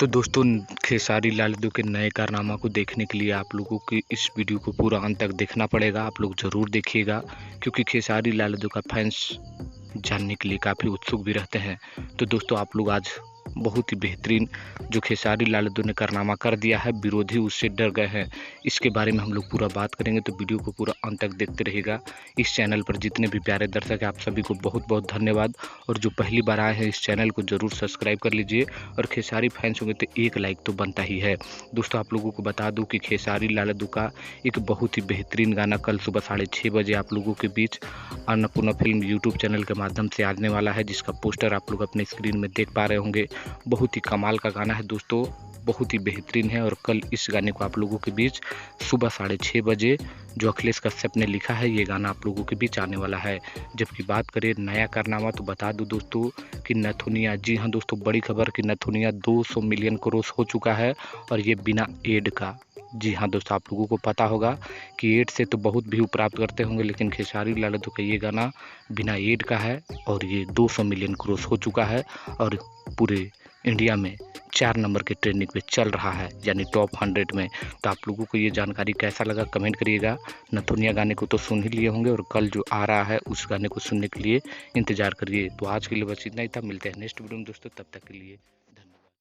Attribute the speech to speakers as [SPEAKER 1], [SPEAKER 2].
[SPEAKER 1] तो दोस्तों, खेसारी लाल यादव के नए कारनामा को देखने के लिए आप लोगों की इस वीडियो को पूरा अंत तक देखना पड़ेगा। आप लोग ज़रूर देखिएगा, क्योंकि खेसारी लाल यादव का फैंस जानने के लिए काफ़ी उत्सुक भी रहते हैं। तो दोस्तों, आप लोग आज बहुत ही बेहतरीन जो खेसारी लाल यादव ने कारनामा कर दिया है, विरोधी उससे डर गए हैं, इसके बारे में हम लोग पूरा बात करेंगे। तो वीडियो को पूरा अंत तक देखते रहिएगा। इस चैनल पर जितने भी प्यारे दर्शक हैं, आप सभी को बहुत बहुत धन्यवाद। और जो पहली बार आए हैं, इस चैनल को ज़रूर सब्सक्राइब कर लीजिए। और खेसारी फैंस होंगे तो एक लाइक तो बनता ही है। दोस्तों, आप लोगों को बता दूं कि खेसारी लाल यादव का एक बहुत ही बेहतरीन गाना कल सुबह 6:30 बजे आप लोगों के बीच अन्नपूर्णा फिल्म यूट्यूब चैनल के माध्यम से आने वाला है, जिसका पोस्टर आप लोग अपने स्क्रीन में देख पा रहे होंगे। बहुत ही कमाल का गाना है दोस्तों, बहुत ही बेहतरीन है। और कल इस गाने को आप लोगों के बीच सुबह 6:30 बजे जो अखिलेश कश्यप ने लिखा है, ये गाना आप लोगों के बीच आने वाला है। जबकि बात करें नया कारनामा, तो बता दूं दोस्तों कि नथुनिया, जी हाँ दोस्तों, बड़ी खबर कि नथुनिया 200 मिलियन क्रॉस हो चुका है, और ये बिना एड का। जी हाँ दोस्तों, आप लोगों को पता होगा कि एड से तो बहुत व्यू प्राप्त करते होंगे, लेकिन खेसारी लाल यादव का ये गाना बिना एड का है और ये 200 मिलियन क्रॉस हो चुका है और पूरे इंडिया में 4 नंबर के ट्रेंडिंग पे चल रहा है, यानी टॉप 100 में। तो आप लोगों को ये जानकारी कैसा लगा कमेंट करिएगा। नथुनिया गाने को तो सुन ही लिए होंगे, और कल जो आ रहा है उस गाने को सुनने के लिए इंतजार करिए। तो आज के लिए बस इतना ही था, मिलते हैं नेक्स्ट वीडियो में दोस्तों, तब तक के लिए।